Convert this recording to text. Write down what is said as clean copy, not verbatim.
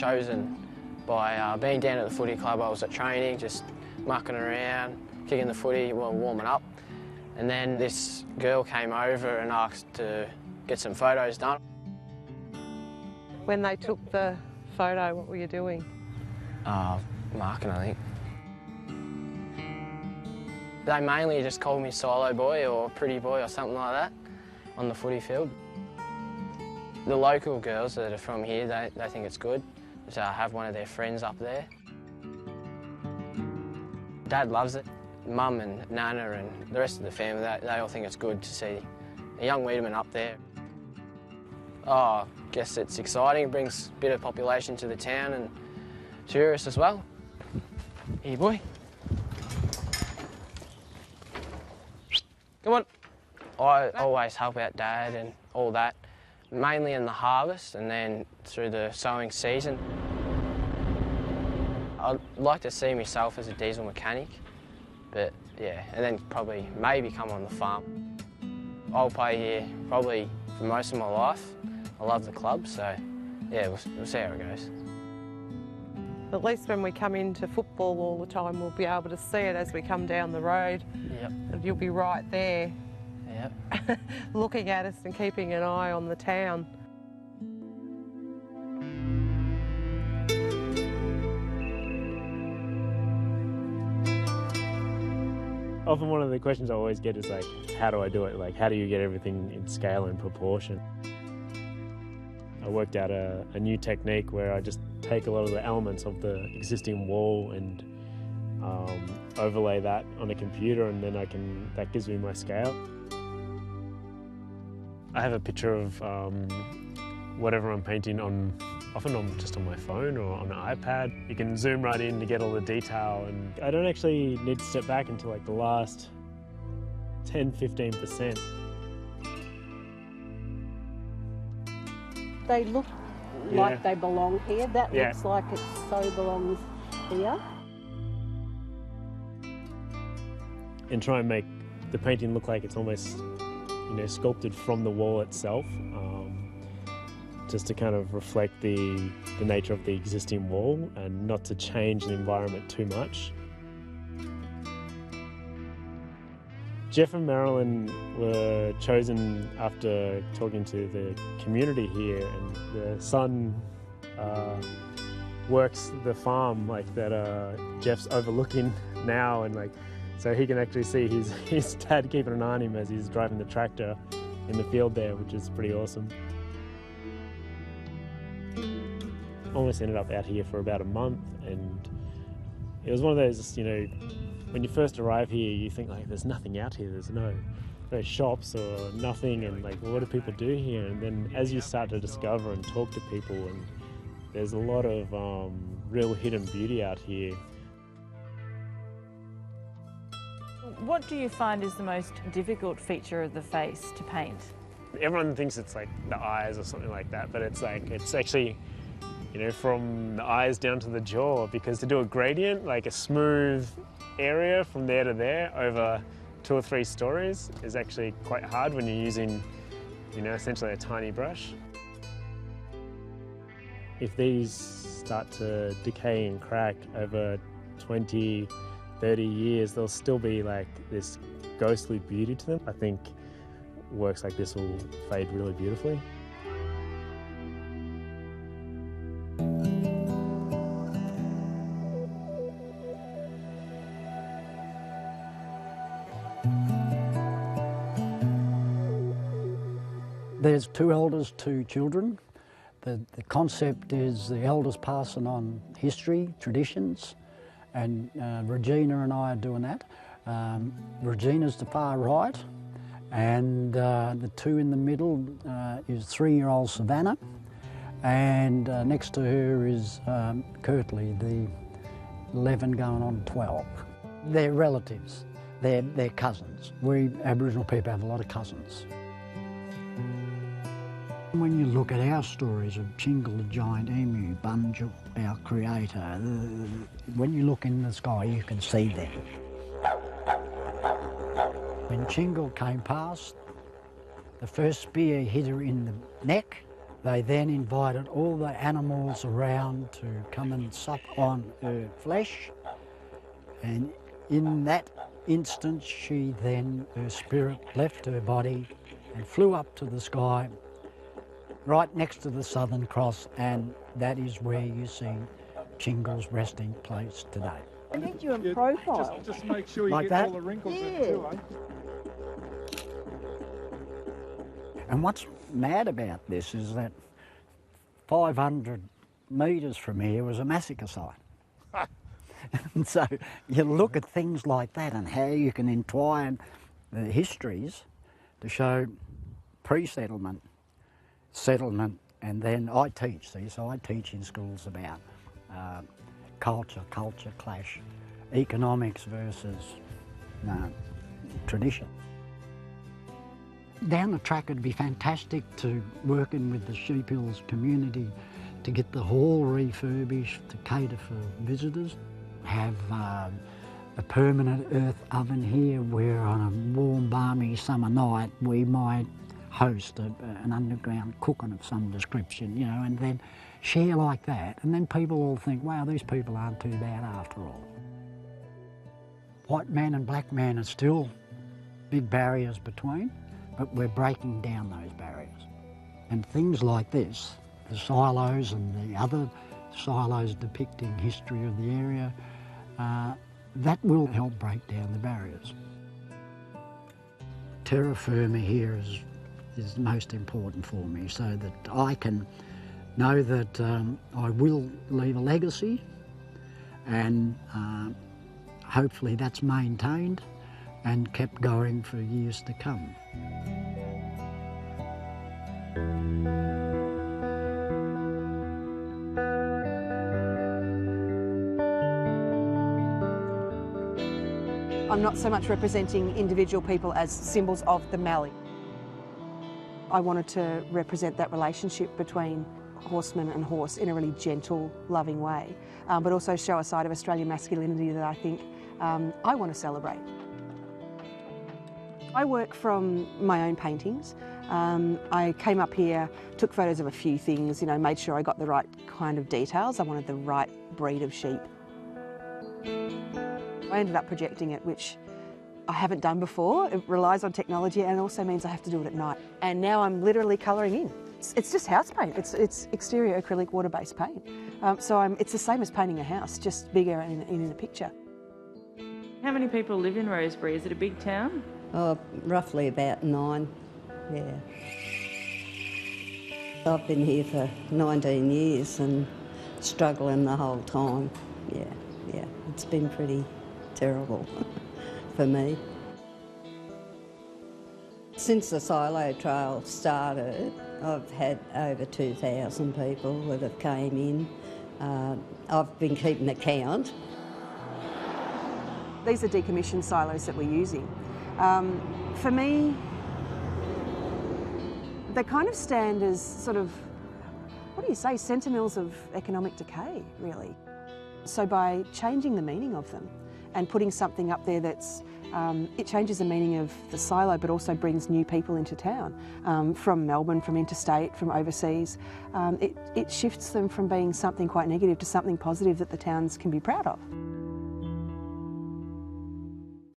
chosen by being down at the footy club. I was at training, just mucking around, kicking the footy, well, warming up. And then this girl came over and asked to get some photos done. When they took the photo, what were you doing? Marking, I think. They mainly just called me Silo Boy or Pretty Boy or something like that on the footy field. The local girls that are from here, they think it's good to have one of their friends up there. Dad loves it. Mum and Nana and the rest of the family, they all think it's good to see a young Wiedemann up there. Oh, I guess it's exciting. It brings a bit of population to the town and tourists as well. Here, boy. Come on. I always help out Dad and all that, mainly in the harvest and then through the sowing season. I'd like to see myself as a diesel mechanic, but yeah, and then probably maybe come on the farm. I'll play here probably for most of my life. I love the club, so yeah, we'll see how it goes. At least when we come into football all the time, we'll be able to see it as we come down the road. Yep. And you'll be right there. Yep. Looking at us and keeping an eye on the town. Often one of the questions I always get is like, how do I do it? Like, how do you get everything in scale and proportion? I worked out a new technique where I just take a lot of the elements of the existing wall and overlay that on a computer, and then that gives me my scale. I have a picture of whatever I'm painting often just on my phone or on an iPad. You can zoom right in to get all the detail, and I don't actually need to step back into like the last 10–15%. They look like they belong here. That Yeah. looks like it so belongs here. And try and make the painting look like it's almost, sculpted from the wall itself, just to kind of reflect the nature of the existing wall and not to change the environment too much. Jeff and Marilyn were chosen after talking to the community here, and the son works the farm that Jeff's overlooking now, and so he can actually see his dad keeping an eye on him as he's driving the tractor in the field there, which is pretty awesome. Almost ended up out here for about a month, and it was one of those, when you first arrive here, you think there's nothing out here, there's no shops or nothing, and what do people do here? And then as you start to discover and talk to people, and there's a lot of real hidden beauty out here. What do you find is the most difficult feature of the face to paint? Everyone thinks it's the eyes or something like that, but it's actually, from the eyes down to the jaw, because to do a gradient, a smooth area from there to there over 2 or 3 stories is actually quite hard when you're using, essentially a tiny brush. If these start to decay and crack over 20, 30 years, there'll still be this ghostly beauty to them. I think works like this will fade really beautifully. There's 2 elders, 2 children. The concept is the elders passing on history, traditions, and Regina and I are doing that. Regina's the far right, and the 2 in the middle is 3-year-old Savannah, and next to her is Kirtley, the 11 going on 12. They're relatives, they're cousins. We Aboriginal people have a lot of cousins. When you look at our stories of Chingle the giant emu, Bunjil, our creator, when you look in the sky you can see them. When Chingle came past, the first spear hit her in the neck They then invited all the animals around to come and suck on her flesh, and in that instant her spirit left her body and flew up to the sky right next to the Southern Cross, and that is where you see Chingle's resting place today. I need you in profile. Just make sure you Like get that? all the wrinkles in Yeah. too, eh? And what's mad about this is that 500 metres from here was a massacre site. And so you look at things like that and how you can entwine the histories to show pre-settlement, settlement, and then I teach, so I teach in schools about culture clash, economics versus tradition. Down the track it'd be fantastic to working with the Sheep Hills community to get the hall refurbished to cater for visitors, have a permanent earth oven here where on a warm balmy summer night we might host an underground cooking of some description, you know, and then share like that, and then people all think, wow, these people aren't too bad after all. White man and black man are still big barriers between, but we're breaking down those barriers. And things like this, the silos and the other silos depicting history of the area, that will help break down the barriers. Terra firma here is most important for me, so that I can know that I will leave a legacy, and hopefully that's maintained and kept going for years to come. I'm not so much representing individual people as symbols of the Mallee. I wanted to represent that relationship between horseman and horse in a really gentle, loving way, but also show a side of Australian masculinity that I think I want to celebrate. I work from my own paintings. I came up here, took photos of a few things, you know, made sure I got the right kind of details. I wanted the right breed of sheep. I ended up projecting it, which I haven't done before. It relies on technology and also means I have to do it at night. And now I'm literally colouring in. It's just house paint. It's exterior acrylic water-based paint. It's the same as painting a house, just bigger and in a picture. How many people live in Rosebery? Is it a big town? Oh, roughly about 9, yeah. I've been here for 19 years and struggling the whole time. Yeah, it's been pretty terrible for me. Since the silo trail started, I've had over 2,000 people that have came in. I've been keeping a count. These are decommissioned silos that we're using. For me, they kind of stand as sort of, what do you say, sentinels of economic decay, really. So by changing the meaning of them and putting something up there that's, it changes the meaning of the silo but also brings new people into town, from Melbourne, from interstate, from overseas. It shifts them from being something quite negative to something positive that the towns can be proud of.